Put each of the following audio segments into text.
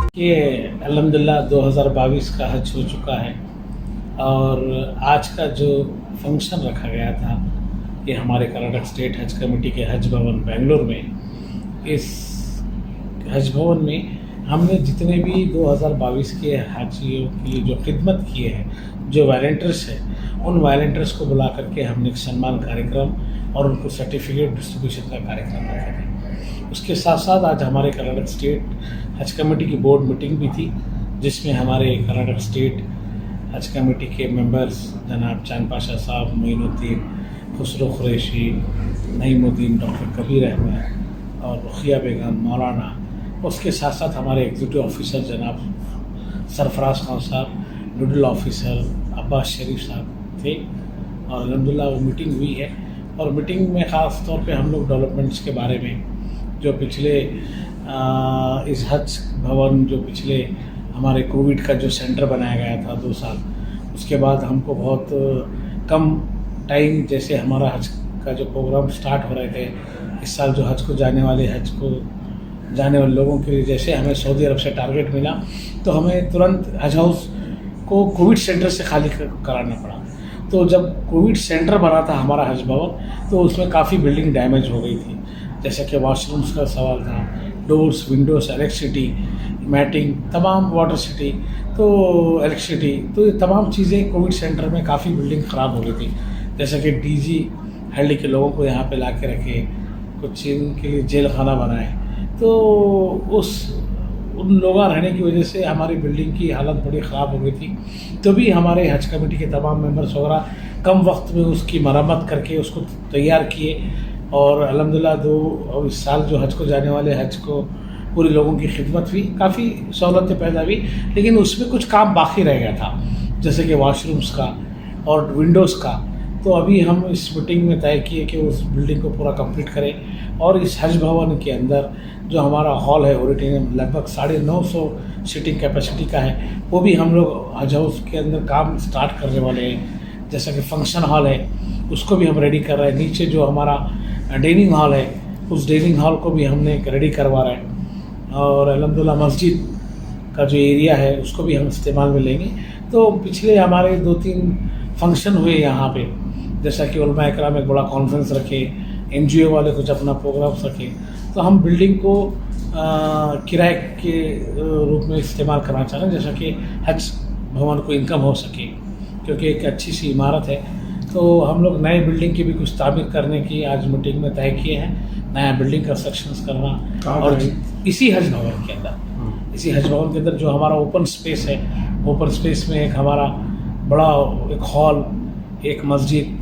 कि अल्हम्दुलिल्लाह 2022 का हज हो चुका है और आज का जो फंक्शन रखा गया था कि हमारे कर्नाटक स्टेट हज कमेटी के हज भवन बेंगलोर में, इस हज भवन में हमने जितने भी 2022 के हाजियों के लिए जो खिदमत किए हैं, जो वॉलंटियर्स हैं, उन वॉलंटियर्स को बुला करके हमने एक सम्मान कार्यक्रम और उनको सर्टिफिकेट डिस्ट्रीब्यूशन का कार्यक्रम रखा था। उसके साथ साथ आज हमारे कर्नाटक स्टेट हज कमेटी की बोर्ड मीटिंग भी थी, जिसमें हमारे कर्नाटक स्टेट हज कमेटी के मेंबर्स जनाब चांद पाशा साहब, मोइनुद्दीन, खुसरो कुरैशी, नईमुद्दीन, डॉक्टर कबीर अहमद और रुखिया बेगम, मौलाना, उसके साथ साथ हमारे एग्जीक्यूटिव ऑफिसर जनाब सरफराज खान साहब, नोडल ऑफिसर अब्बास शरीफ साहब थे और अल्हम्दुलिल्लाह वो मीटिंग हुई है। और मीटिंग में ख़ास तौर पे हम लोग डेवलपमेंट्स के बारे में, जो पिछले इस हज भवन जो पिछले हमारे कोविड का जो सेंटर बनाया गया था 2 साल, उसके बाद हमको बहुत कम टाइम, जैसे हमारा हज का जो प्रोग्राम स्टार्ट हो रहे थे, इस साल जो हज को जाने वाले लोगों के लिए जैसे हमें सऊदी अरब से टारगेट मिला, तो हमें तुरंत हज हाउस को कोविड सेंटर से खाली कराना पड़ा। तो जब कोविड सेंटर बना था हमारा हज भवन, तो उसमें काफ़ी बिल्डिंग डैमेज हो गई थी, जैसे कि वॉशरूम्स का सवाल था, डोर्स, विंडोज़, इलेक्ट्रिसिटी, मैटिंग, तमाम वाटर सिटी, तो इलेक्ट्रिसिटी, तो ये तमाम चीज़ें कोविड सेंटर में काफ़ी बिल्डिंग ख़राब हो गई थी। जैसे कि डीजी हल्ली के लोगों को यहाँ पे ला के रखे, कुछ इनके लिए जेल खाना बनाए, तो उन लोगों रहने की वजह से हमारी बिल्डिंग की हालत बड़ी ख़राब हो गई थी। तो भी हमारे हज कमेटी के तमाम मेंबर्स वगैरह कम वक्त में उसकी मरम्मत करके उसको तैयार किए और अल्हम्दुलिल्लाह इस साल जो हज को जाने वाले हज को पूरे लोगों की खिदमत हुई, काफ़ी सहूलतें पैदा हुई, लेकिन उसमें कुछ काम बाकी रह गया था, जैसे कि वॉशरूम्स का और विंडोज़ का। तो अभी हम इस मीटिंग में तय किए कि उस बिल्डिंग को पूरा कंप्लीट करें और इस हज भवन के अंदर जो हमारा हॉल है ऑडिटोरियम, लगभग 950 सीटिंग कैपेसिटी का है, वो भी हम लोग हज हाउस के अंदर काम स्टार्ट करने वाले हैं। जैसा कि फंक्शन हॉल है, उसको भी हम रेडी कर रहे हैं। नीचे जो हमारा डाइनिंग हॉल है, उस डाइनिंग हॉल को भी हमने रेडी करवा रहे हैं और अल्हम्दुलिल्लाह मस्जिद का जो एरिया है उसको भी हम इस्तेमाल में लेंगे। तो पिछले हमारे 2-3 फंक्शन हुए यहाँ पे, जैसा कि उलमा इकराम एक बड़ा कॉन्फ्रेंस रखे, NGO वाले कुछ अपना प्रोग्राम्स रखे, तो हम बिल्डिंग को किराए के रूप में इस्तेमाल करना चाह रहे हैं, जैसा कि हज भवन को इनकम हो सके, क्योंकि एक अच्छी सी इमारत है। तो हम लोग नए बिल्डिंग की भी कुछ तामीर करने की आज मीटिंग में तय किए हैं, नया बिल्डिंग कंस्ट्रक्शंस करना। और इसी हज भवन के अंदर जो हमारा ओपन स्पेस है, ओपन स्पेस में एक हमारा बड़ा एक हॉल, एक मस्जिद,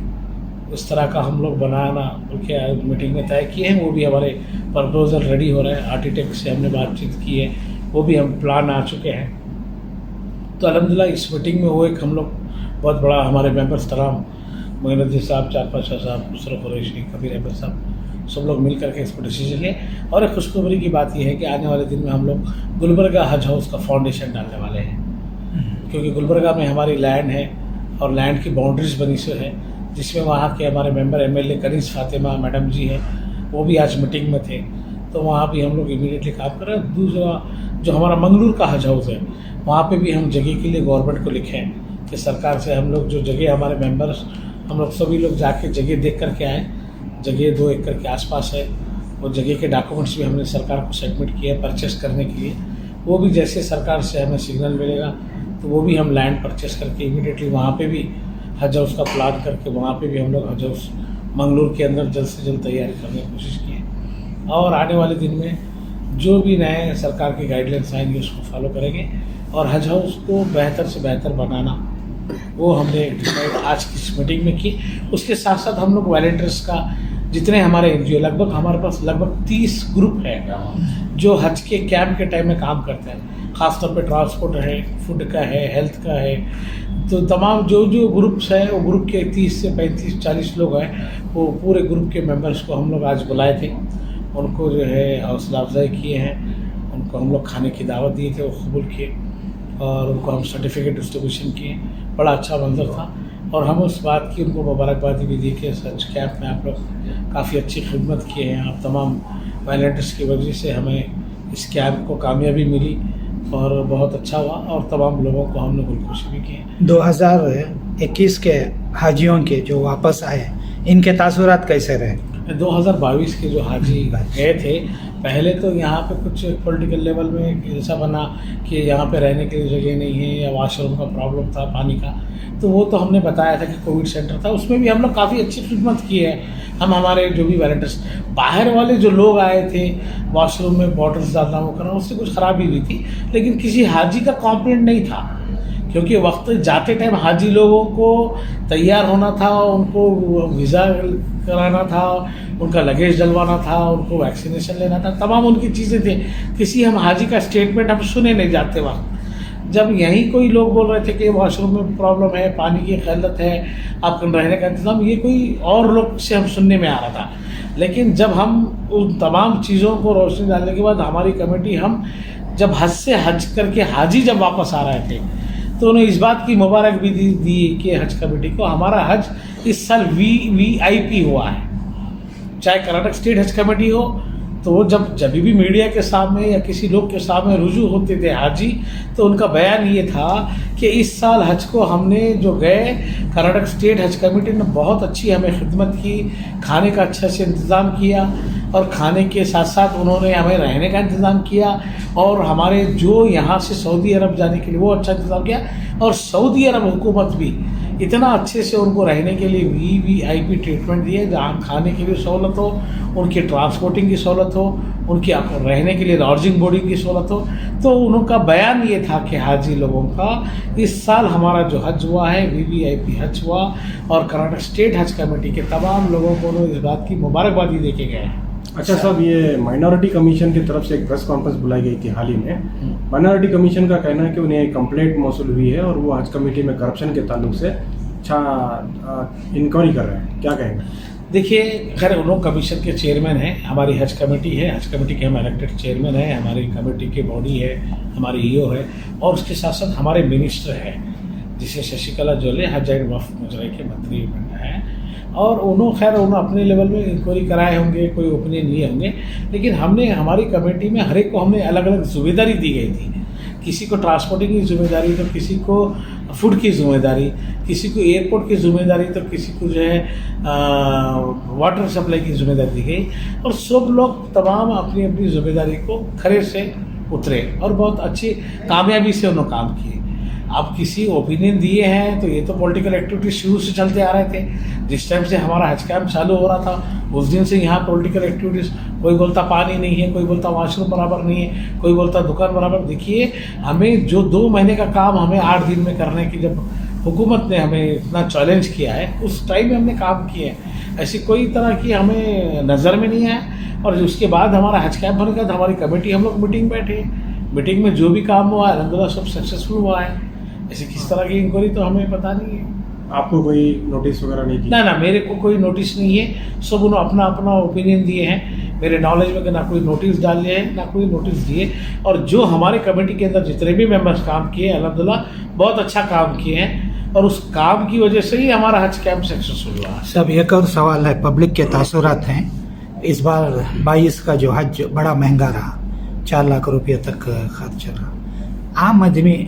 उस तरह का हम लोग बनाना उनके मीटिंग में तय किए हैं। वो भी हमारे प्रपोजल रेडी हो रहे हैं, आर्किटेक्ट से हमने बातचीत की है, वो भी हम प्लान आ चुके हैं। तो अल्हम्दुलिल्लाह इस मीटिंग में वो एक हम लोग बहुत बड़ा हमारे मेंबर्स तमाम, मोइनुद्दीन साहब, चांद पाशा साहब, खुसरो कुरैशी, कबीर अहमद साहब, सब लोग मिल करके इस पर डिसीजन लिए। और एक खुशखबरी की बात यह है कि आने वाले दिन में हम लोग गुलबर्गा हज हाउस का फाउंडेशन डालने वाले हैं, क्योंकि गुलबर्गा में हमारी लैंड है और लैंड की बाउंड्रीज बनी से है, जिसमें वहाँ के हमारे member MLA Kaneez Fatima madam ji हैं, वो भी आज मीटिंग में थे, तो वहाँ भी हम लोग इमीडिएटली काम कर रहे हैं। दूसरा जो हमारा मंगलूर का हज हाउस है, वहाँ पे भी हम जगह के लिए गवर्नमेंट को लिखे हैं कि सरकार से हम लोग जो जगह हमारे मेंबर्स, हम लोग सभी लोग जाके जगह देख करके आए। जगह 2 एकड़ के आसपास है, और जगह के डॉक्यूमेंट्स भी हमने सरकार को सबमिट किए हैं परचेस करने के लिए। वो भी जैसे सरकार से हमें सिग्नल मिलेगा, तो वो भी हम लैंड परचेस करके इमीडिएटली वहाँ पे भी हज हाउस का प्लान करके वहाँ पे भी हम लोग हज हाउस मंगलूर के अंदर जल्द से जल्द तैयारी करने की कोशिश की है। और आने वाले दिन में जो भी नए सरकार की गाइडलाइंस आएंगे उसको फॉलो करेंगे और हज हाउस को बेहतर से बेहतर बनाना, वो हमने डिसाइड आज की इस मीटिंग में की। उसके साथ साथ हम लोग वॉलंटियर्स का जितने हमारे NGO, लगभग हमारे पास लगभग 30 ग्रुप है जो हज के कैंप के टाइम में काम करते हैं। ख़ासतौर पे ट्रांसपोर्ट है, फूड का है, हेल्थ का है, तो तमाम जो ग्रुप्स हैं, वो ग्रुप के 30 से 35-40 लोग हैं। वो पूरे ग्रुप के मेंबर्स को हम लोग आज बुलाए थे, उनको जो है हौसला अफजाई किए हैं, उनको हम लोग खाने की दावत दिए थे, वो कबूल किए और उनको हम सर्टिफिकेट डिस्ट्रीब्यूशन किए। बड़ा अच्छा मंजर था और हम उस बात की उनको मुबारकबादी भी दी कि हज कैंप में आप लोग काफ़ी अच्छी खिदमत किए हैं, आप तमाम वॉलंटियर्स की वजह से हमें इस कैंप को कामयाबी मिली। और बहुत अच्छा हुआ और तमाम लोगों को हमने खुशी भी की है। 2021 के हाजियों के जो वापस आए, इनके तासुरात कैसे रहे? 2022 के जो हाजी गए थे, पहले तो यहाँ पे कुछ पॉलिटिकल लेवल में ऐसा बना कि यहाँ पे रहने के लिए जगह नहीं है या वॉशरूम का प्रॉब्लम था, पानी का, तो वो तो हमने बताया था कि कोविड सेंटर था, उसमें भी हम लोग काफ़ी अच्छी खिदमत की है। हम हमारे जो भी वॉलंटियर्स, बाहर वाले जो लोग आए थे वॉशरूम में बॉटल्स डालना वो करना, उससे कुछ खराबी हुई थी, लेकिन किसी हाजी का कंप्लेंट नहीं था, क्योंकि वक्त जाते टाइम हाजी लोगों को तैयार होना था, उनको वीज़ा कराना था, उनका लगेज डलवाना था, उनको वैक्सीनेशन लेना था, तमाम उनकी चीज़ें थी। किसी हम हाजी का स्टेटमेंट हम सुने नहीं जाते वक्त। जब यहीं कोई लोग बोल रहे थे कि वॉशरूम में प्रॉब्लम है, पानी की किल्लत है, आपका रहने का इंतज़ाम, ये कोई और लोग से हम सुनने में आ रहा था। लेकिन जब हम उन तमाम चीज़ों को रोशनी डालने के बाद हमारी कमेटी, हम जब हज से हज करके हाजी जब वापस आ रहे थे, तो उन्हें इस बात की मुबारक भी दी कि हज कमेटी को हमारा हज इस साल VIP हुआ है। चाहे कर्नाटक स्टेट हज कमेटी हो, तो वो जब भी मीडिया के सामने या किसी लोग के सामने रुजू होते थे हाजी, तो उनका बयान ये था कि इस साल हज को हमने जो गए, कर्नाटक स्टेट हज कमेटी ने बहुत अच्छी हमें खिदमत की, खाने का अच्छा से इंतज़ाम किया, और खाने के साथ साथ उन्होंने हमें रहने का इंतज़ाम किया, और हमारे जो यहाँ से सऊदी अरब जाने के लिए वो अच्छा इंतज़ाम किया, और सऊदी अरब हुकूमत भी इतना अच्छे से उनको रहने के लिए VIP ट्रीटमेंट दिए, जहाँ खाने की भी सहूलत हो, उनकी ट्रांसपोर्टिंग की सहूलत हो, उनकी रहने के लिए लॉजिंग बोर्डिंग की सहूलत हो। तो उनका बयान ये था कि हाजी लोगों का इस साल हमारा जो हज हुआ है VIP हज हुआ, और कर्नाटक स्टेट हज कमेटी के तमाम लोगों को इस बात की मुबारकबादी दे के गए। अच्छा साहब, ये माइनॉरिटी कमीशन की तरफ से एक प्रेस कॉन्फ्रेंस बुलाई गई थी हाल ही में। माइनॉरिटी कमीशन का कहना है कि उन्हें कंप्लेंट मौसूल हुई है और वो हज कमेटी में करप्शन के ताल्लुक से इंक्वायरी कर रहे हैं, क्या कहेंगे? देखिए, खैर उन लोग कमीशन के चेयरमैन हैं, हमारी हज कमेटी है, हज कमेटी के हम इलेक्टेड चेयरमैन हैं, हमारी कमेटी की बॉडी है, हमारी EO है, और उसके साथ साथ हमारे मिनिस्टर हैं, जिसे शशिकला जोले हज एंड वक्फ मुजराई के मंत्री हैं, और उन्होंने खैर उन्होंने अपने लेवल में इंक्वायरी कराए होंगे, कोई ओपिनियन लिए होंगे, लेकिन हमने हमारी कमेटी में हर एक को हमने अलग अलग जिम्मेदारी दी गई थी। किसी को ट्रांसपोर्टिंग की जिम्मेदारी, तो किसी को फूड की जिम्मेदारी, किसी को एयरपोर्ट की जिम्मेदारी, तो किसी को जो है वाटर सप्लाई की जिम्मेदारी दी गई, और सब लोग तमाम अपनी अपनी जिम्मेदारी को खरे से उतरे और बहुत अच्छी कामयाबी से उन्होंने काम किए। अब किसी ओपिनियन दिए हैं, तो ये तो पॉलिटिकल एक्टिविटी शुरू से चलते आ रहे थे। जिस टाइम से हमारा हज कैंप चालू हो रहा था, उस दिन से यहाँ पॉलिटिकल एक्टिविटीज़, कोई बोलता पानी नहीं है, कोई बोलता वॉशरूम बराबर नहीं है, कोई बोलता दुकान बराबर। देखिए, हमें जो 2 महीने का काम हमें 8 दिन में करने की जब हुकूमत ने हमें इतना चैलेंज किया है, उस टाइम में हमने काम किए हैं। ऐसी कोई तरह की हमें नज़र में नहीं आया। और उसके बाद हमारा हज कैंप होने के बाद हमारी कमेटी, हम लोग मीटिंग बैठे, मीटिंग में जो भी काम हुआ अल्हम्दुलिल्लाह सब सक्सेसफुल हुआ है। ऐसी किस तरह की इंक्वायरी तो हमें पता नहीं है। आपको कोई नोटिस वगैरह नहीं थी? ना, मेरे को कोई नोटिस नहीं है। सब उन्होंने अपना अपना ओपिनियन दिए हैं। मेरे नॉलेज में ना कोई नोटिस डाले हैं, ना कोई नोटिस दिए। और जो हमारे कमेटी के अंदर जितने भी मेंबर्स काम किए, अल्हम्दुलिल्लाह बहुत अच्छा काम किए हैं, और उस काम की वजह से ही हमारा हज कैंप सक्सेसफुल हुआ। सब एक और सवाल है, पब्लिक के तासुरात हैं। इस बार 22 का जो हज बड़ा महंगा रहा, 4 लाख रुपये तक खर्च रहा। आम आदमी,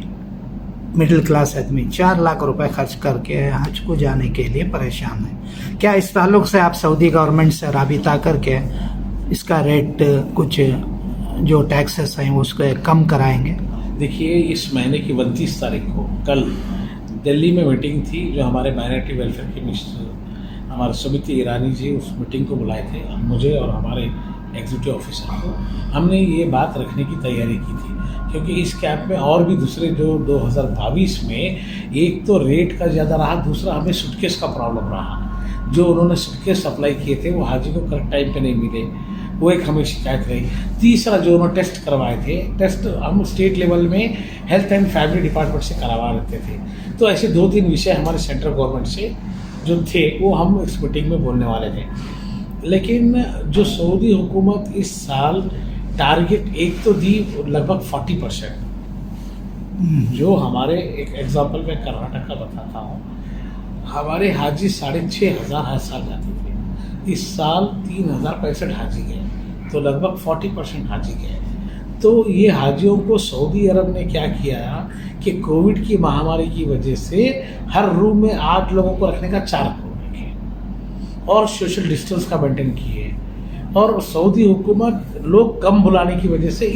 मिडिल क्लास आदमी 4 लाख रुपए खर्च करके हज को जाने के लिए परेशान है। क्या इस ताल्लुक से आप सऊदी गवर्नमेंट से राबिता करके इसका रेट, कुछ जो टैक्सेस हैं उसको कम कराएंगे? देखिए, इस महीने की 29 तारीख को कल दिल्ली में मीटिंग थी, जो हमारे माइनॉरिटी वेलफेयर के मिनिस्टर हमारे सुमिति ईरानी जी उस मीटिंग को बुलाए थे। मुझे और हमारे एग्जीक्यूटिव ऑफिसर को हमने ये बात रखने की तैयारी की थी, क्योंकि इस कैंप में और भी दूसरे जो 2022 में एक तो रेट का ज़्यादा रहा, दूसरा हमें सूटकेस का प्रॉब्लम रहा। जो उन्होंने सूटकेस सप्लाई किए थे वो हाजी को करेक्ट टाइम पे नहीं मिले, वो एक हमें शिकायत रही। तीसरा, जो उन्होंने टेस्ट करवाए थे, टेस्ट हम स्टेट लेवल में हेल्थ एंड फैमिली डिपार्टमेंट से करवा लेते थे। तो ऐसे 2-3 विषय हमारे सेंट्रल गवर्नमेंट से जो थे वो हम इस मीटिंग में बोलने वाले थे। लेकिन जो सऊदी हुकूमत इस साल टारगेट एक तो दी लगभग 40%, जो हमारे एक एग्जाम्पल में कर्नाटक का बताता हूँ, हमारे हाजी 6,500 हर साल जाते थे। इस साल 3,065 हाजी गए, तो लगभग 40% हाजी गए। तो ये हाजियों को सऊदी अरब ने क्या किया कि कोविड की महामारी की वजह से हर रूम में 8 लोगों को रखने का 4 रूम रखे और सोशल डिस्टेंस का मेंटेन किए। और सऊदी हुकूमत लोग कम बुलाने की वजह से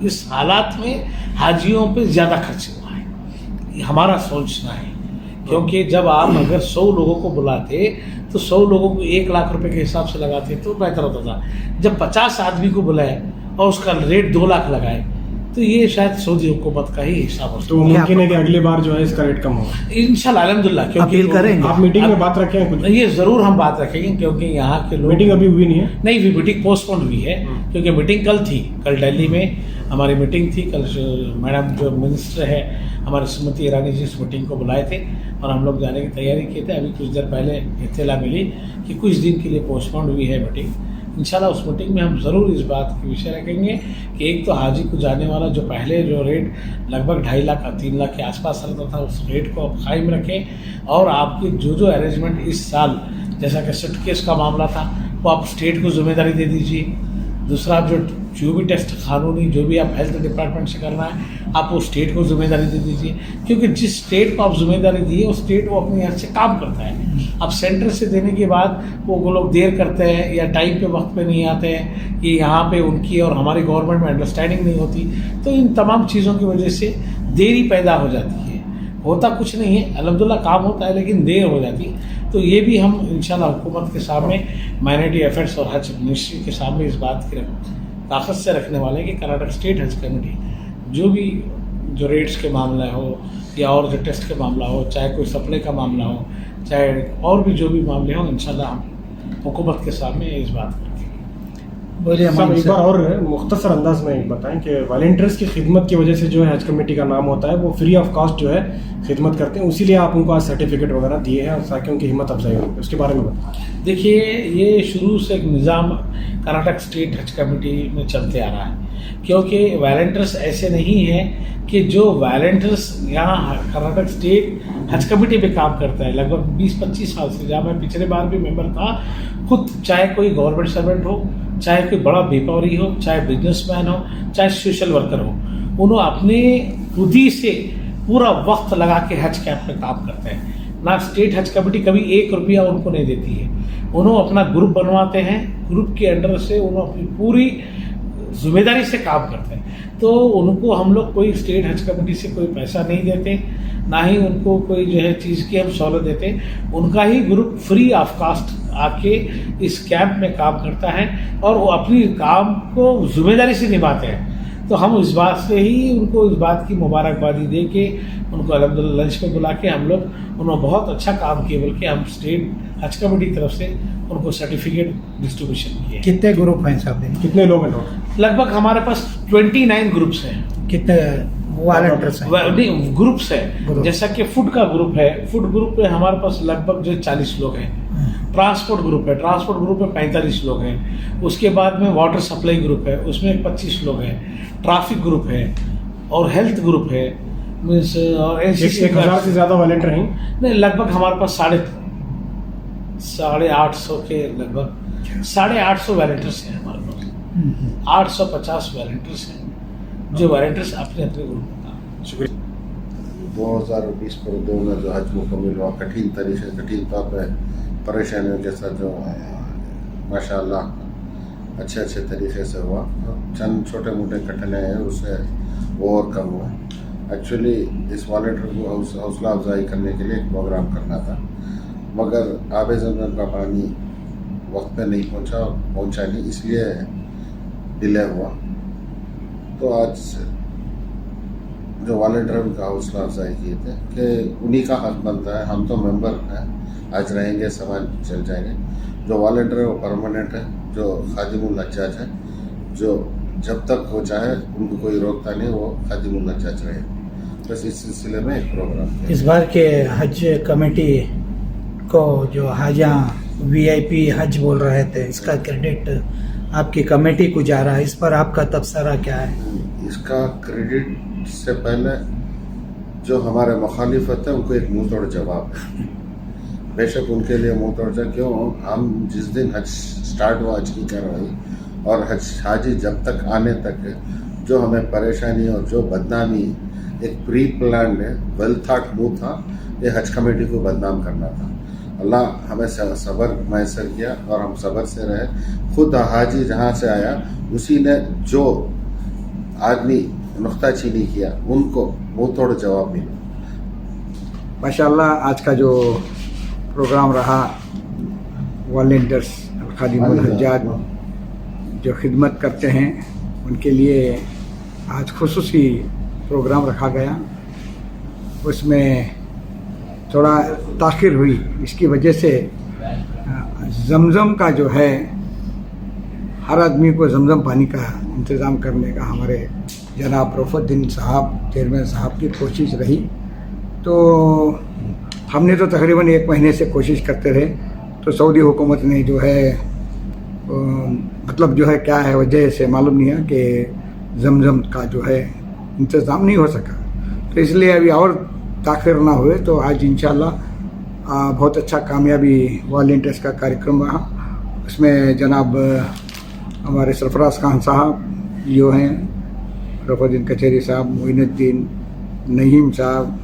इस हालात में हाजियों पे ज़्यादा खर्च हुआ है, हमारा सोचना है। क्योंकि जब आप अगर 100 लोगों को बुलाते तो 100 लोगों को 1 लाख रुपए के हिसाब से लगाते तो बेहतर होता था। जब 50 आदमी को बुलाए और उसका रेट 2 लाख लगाए तो ये शायद सऊदी हुकूमत का ही हिसाब हो। तो मुमकिन है कि अगली बार जो है इसका रेट कम होगा इंशाल्लाह अल्हम्दुलिल्लाह। क्योंकि अपील करेंगे। आप मीटिंग में बात रखे हैं कुछ? ये ज़रूर हम बात रखेंगे क्योंकि यहाँ के लोग मीटिंग अभी हुई नहीं है? नहीं हुई, मीटिंग पोस्टपोन हुई है क्योंकि मीटिंग कल थी। कल दिल्ली में हमारी मीटिंग थी। कल मैडम जो मिनिस्टर है हमारी स्मृति ईरानी जी इस मीटिंग को बुलाए थे और हम लोग जाने की तैयारी किए थे। अभी कुछ देर पहले इत्तला मिली कि कुछ दिन के लिए पोस्टपोन हुई है मीटिंग। इंशाल्लाह उस मीटिंग में हम ज़रूर इस बात की विषय रखेंगे कि एक तो हाजी को जाने वाला जो पहले जो रेट लगभग 2.5 लाख 3 लाख के आसपास रहता था उस रेट को आप कायम रखें और आपकी जो अरेंजमेंट इस साल जैसा कि सूटकेस का मामला था वो आप स्टेट को जिम्मेदारी दे दीजिए। दूसरा जो भी टेस्ट कानूनी जो भी आप हेल्थ डिपार्टमेंट से करना है आप वो स्टेट को जिम्मेदारी दे दीजिए क्योंकि जिस स्टेट को आप जिम्मेदारी दिए वो स्टेट वो अपने यहाँ से काम करता है। अब सेंटर से देने के बाद वो लोग देर करते हैं या टाइम पे वक्त पे नहीं आते हैं कि यहाँ पे उनकी और हमारी गवर्नमेंट में अंडरस्टैंडिंग नहीं होती। तो इन तमाम चीज़ों की वजह से देरी पैदा हो जाती है। होता कुछ नहीं है, अल्हम्दुलिल्लाह काम होता है लेकिन देर हो जाती है। तो ये भी हम इंशाल्लाह हुकूमत के सामने माइनॉरिटी अफेयर्स और हज मिनिस्ट्री के सामने इस बात की ताकत से रखने वाले हैं कि कर्नाटक स्टेट हज कमेटी जो भी जो रेट्स के मामला हो या और जो टेस्ट के मामला हो चाहे कोई सप्लाई का मामला हो चाहे और भी जो भी मामले हों इंशाल्लाह हम हुकूमत के सामने इस बात को बोलिए। साहब एक बार और मुख्तसर अंदाज में बताएं कि वॉलंटियर्स की खिदमत की वजह से जो है हज कमेटी का नाम होता है वो फ्री ऑफ कॉस्ट जो है खिदमत करते हैं, उसी लिए आप उनको आज सर्टिफिकेट वगैरह दिए हैं ताकि उनकी हिम्मत अफजाई हो। उसके बारे में बताएं। देखिए ये शुरू से एक निज़ाम कर्नाटक स्टेट हज कमेटी में चलते आ रहा है क्योंकि वॉलंटियर्स ऐसे नहीं हैं कि जो वॉलंटियर्स यहाँ कर्नाटक स्टेट हज कमेटी पे काम करता है लगभग 20-25 साल से। जहाँ मैं पिछले बार भी मेंबर था खुद, चाहे कोई गवर्नमेंट सर्वेंट हो चाहे कोई बड़ा व्यापारी हो चाहे बिजनेसमैन हो चाहे सोशल वर्कर हो, उन्होंने अपने खुद ही से पूरा वक्त लगा के हज कैंप में काम करते हैं। ना स्टेट हज कमेटी कभी 1 रुपया उनको नहीं देती है। उन्होंने अपना ग्रुप बनवाते हैं, ग्रुप के अंडर से उन्होंने अपनी पूरी जिम्मेदारी से काम करते हैं। तो उनको हम लोग कोई स्टेट हज कमेटी से कोई पैसा नहीं देते, ना ही उनको कोई जो है चीज़ की हम सहूलत देते। उनका ही ग्रुप फ्री ऑफ कॉस्ट आके इस कैंप में काम करता है और वो अपनी काम को जिम्मेदारी से निभाते हैं। तो हम इस बात से ही उनको इस बात की मुबारकबादी दे के उनको अल्हम्दुलिल्लाह लंच पे बुला के हम लोग उन्होंने बहुत अच्छा काम किए बल्कि हम स्टेट हज कमेटी की तरफ से उनको सर्टिफिकेट डिस्ट्रीब्यूशन किए। कितने ग्रुप हैं साहब? कितने लोग हैं टोटल? लगभग हमारे पास 29 ग्रुप्स हैं। कितने वॉलंटियर्स हैं? नहीं ग्रुप्स है, जैसा कि फूड का ग्रुप है, फूड ग्रुप में हमारे पास लगभग जो 40 लोग हैं। ट्रांसपोर्ट ग्रुप है, ट्रांसपोर्ट ग्रुप में 45 लोग हैं। उसके बाद में वाटर सप्लाई ग्रुप है, उसमें 25 लोग हैं। ट्रैफिक ग्रुप है और हेल्थ ग्रुप है मीन्स और 1000 से ज़्यादा वॉलंटियर हैं? नहीं लगभग हमारे पास 850 के लगभग 850 वॉलंटियर्स हैं हमारे पास। 850 वॉलंटियर्स हैं जो वॉलंटियर्स अपने अपने ग्रुप में काम। शुक्रिया। 2020 पर दो में जो हज मुकम्मल हुआ कठिन तौर पर परेशानियों के साथ जो माशाल्लाह अच्छे तरीके से हुआ। चंद छोटे मोटे कठिनाई हैं उससे ओवरकम हुआ। एक्चुअली इस वॉलंटियर को हौसला अफजाई करने के लिए एक प्रोग्राम करना था मगर आबे ज़मज़म का पानी वक्त पे नहीं पहुंचा नहीं, इसलिए डिले हुआ। तो आज जो वॉलंटियर का हौसला अफजाई किए थे कि उन्हीं का हक बनता है। हम तो मेंबर हैं, आज रहेंगे समाज चल जाएंगे। जो वॉलंटियर है वो परमानेंट है, जो खादिमुल हज्जाज है, जो जब तक हो चाहे उनको कोई रोकता नहीं, वो खादिमुल हज्जाज रहे। बस इस सिलसिले में एक प्रोग्राम इस बार के हज कमेटी को जो हाजा VIP हज बोल रहे थे इसका क्रेडिट आपकी कमेटी को जा रहा है, इस पर आपका तबसरा क्या है? इसका क्रेडिट से पहले जो हमारे मुखालिफत है उनको एक मुँह तोड़ जवाब है। बेशक उनके लिए मुँह तोड़ जा क्यों, हम जिस दिन हज स्टार्ट हुआ हज की कार्रवाई और हाजी जब तक आने तक जो हमें परेशानी और जो बदनामी एक pre plan well thought move था, ये हज कमेटी को बदनाम करना था। अल्लाह हमें सब्र मैसर किया और हम सब्र से रहे। खुद हाजी जहाँ से आया उसी ने जो आदमी नुक्ताचीनी किया उनको मुँह तोड़ जवाब मिला। माशाल्लाह आज का जो प्रोग्राम रहा, वॉलंटियर्स खादिमुल हज्जाज जो खिदमत करते हैं उनके लिए आज खुसूसी प्रोग्राम रखा गया। उसमें थोड़ा ताख़िर हुई, इसकी वजह से जमज़म का जो है हर आदमी को जमज़म पानी का इंतज़ाम करने का हमारे जनाब रफ़ुद्दीन साहब चेयरमैन साहब की कोशिश रही। तो हमने तो तकरीबन 1 महीने से कोशिश करते रहे, तो सऊदी हुकूमत ने जो है मतलब जो है क्या है वजह से मालूम नहीं है कि जमज़म का जो है इंतज़ाम नहीं हो सका। तो इसलिए अभी और ताख़िर ना हुए तो आज इंशाल्लाह बहुत अच्छा कामयाबी वॉलंटियर्स का कार्यक्रम रहा। उसमें जनाब हमारे सरफराज खान साहब जो हैं, रफ़ुद्दीन कचहरी साहब, मोइनुद्दीन नईम साहब,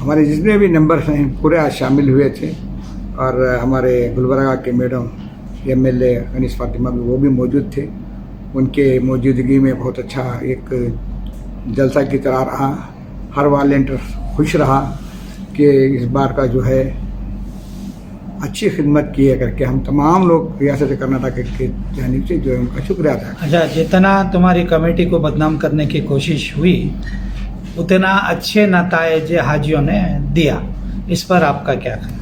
हमारे जितने भी नंबर हैं पूरे आज शामिल हुए थे। और हमारे गुलबर्गा के मैडम MLA अनीस फातिमा भी वो भी मौजूद थे। उनके मौजूदगी में बहुत अच्छा एक जलसा की तरह रहा। हर वॉलंटियर खुश रहा कि इस बार का जो है अच्छी खिदमत की है करके हम तमाम लोग रियासत कर्नाटक के जानिब से जो है उनका शुक्रिया अदा करते हैं। अच्छा, जितना तुम्हारी कमेटी को बदनाम करने की कोशिश हुई उतना अच्छे नताइज हाजियों ने दिया, इस पर आपका क्या ख्याल?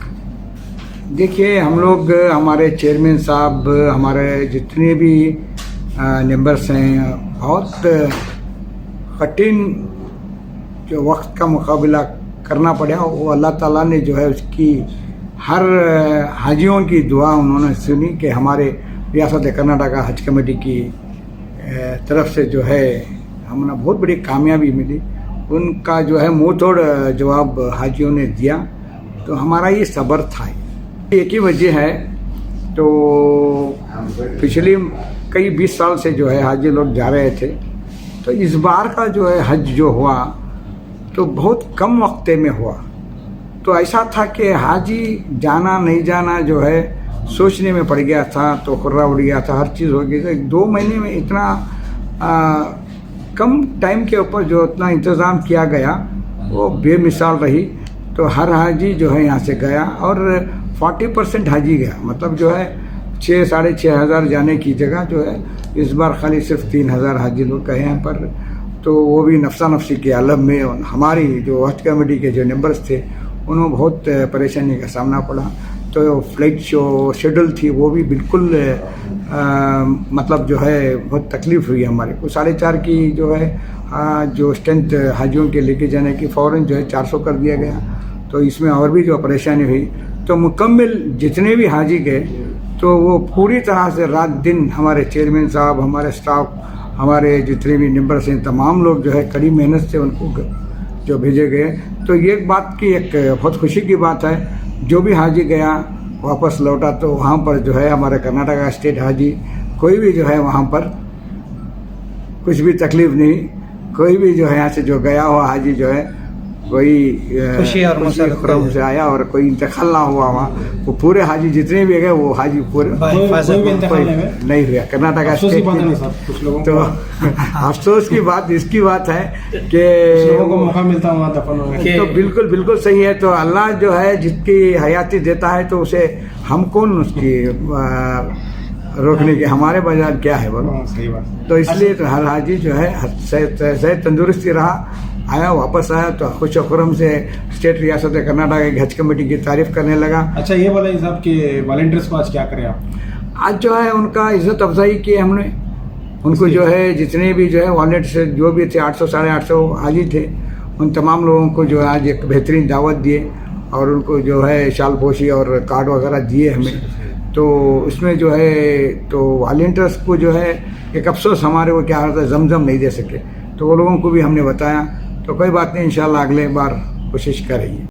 देखिए, हम लोग हमारे चेयरमैन साहब, हमारे जितने भी मेंबर्स हैं, बहुत कठिन जो वक्त का मुकाबला करना पड़ा वो अल्लाह ताला ने जो है उसकी हर हाजियों की दुआ उन्होंने सुनी कि हमारे रियासत कर्नाटक हज कमेटी की तरफ से जो है हमें बहुत बड़ी कामयाबी मिली। उनका जो है मुँह तोड़ जवाब हाजियों ने दिया। तो हमारा ये सब्र था। एक ही वजह है, तो पिछली कई 20 साल से जो है हाजी लोग जा रहे थे, तो इस बार का जो है हज जो हुआ तो बहुत कम वक्त में हुआ। तो ऐसा था कि हाजी जाना नहीं जाना जो है सोचने में पड़ गया था, तो खुर्रा उड़ गया था, हर चीज़ हो गई। तो 2 महीने में इतना कम टाइम के ऊपर जो इतना इंतज़ाम किया गया वो बेमिसाल रही। तो हर हाजी जो है यहाँ से गया और 40% हाजी गया, मतलब जो है 6,000 साढ़े 6,000 जाने की जगह जो है इस बार खाली सिर्फ 3,000 हाजी लोग गए हैं पर। तो वो भी नफसा नफसी के आलम में हमारी जो हज कमेटी के जो मेंबर्स थे उन्होंने बहुत परेशानी का सामना पड़ा। तो फ्लाइट जो शेड्यूल थी वो भी बिल्कुल मतलब जो है बहुत तकलीफ़ हुई हमारे को। 4.5 की जो है जो स्ट्रेंथ हाजियों के लेके जाने की फ़ौरन जो है 400 कर दिया गया। तो इसमें और भी जो परेशानी हुई, तो मुकम्मल जितने भी हाजी गए तो वो पूरी तरह से रात दिन हमारे चेयरमैन साहब, हमारे स्टाफ, हमारे जितने भी मेंबर्स हैं, तमाम लोग जो है कड़ी मेहनत से उनको जो भेजे गए। तो ये एक बात की एक बहुत खुशी की बात है, जो भी हाजी गया वापस लौटा तो वहाँ पर जो है हमारे कर्नाटक स्टेट हाजी कोई भी जो है वहाँ पर कुछ भी तकलीफ नहीं, कोई भी जो है यहाँ से जो गया हुआ हाजी जो है कोई खुशी और खुशी से आया और कोई इंतकाल ना हुआ वहाँ। वो पूरे हाजी जितने भी गए वो हाजी पूरे नहीं हुआ कर्नाटक स्टेट के। तो अफसोस की बात इसकी बात है कि लोगों को मौका मिलता वहाँ दफन होने। तो बिल्कुल बिल्कुल सही है। तो अल्लाह जो है जिसकी हयाती देता है तो उसे हम कौन उसकी रोकने के, हमारे बाजार क्या है बोलो। सही बात। तो इसलिए तो हर हाजी जो है सेहत तंदुरुस्ती रहा, आया वापस आया तो खुश खुरम से स्टेट रियासत कर्नाटक की हज कमेटी की तारीफ करने लगा। अच्छा, ये बताइए साहब कि वॉलंटियर्स को आज क्या करें आप? आज जो है उनका इज्जत अफजाई की हमने, उनको जो है जितने भी जो है वॉलंटियर्स जो भी थे 800 साढ़े 800 हाजी थे, उन तमाम लोगों को जो है आज एक बेहतरीन दावत दिए और उनको जो है शाल पोशी और कार्ड वगैरह दिए हमें। तो उसमें जो है तो वॉलंटियर्स को जो है एक अफसोस हमारे वो क्या होता है जमजम नहीं दे सके, तो वो लोगों को भी हमने बताया। तो कोई बात नहीं, इंशाल्लाह अगले बार कोशिश करेंगे।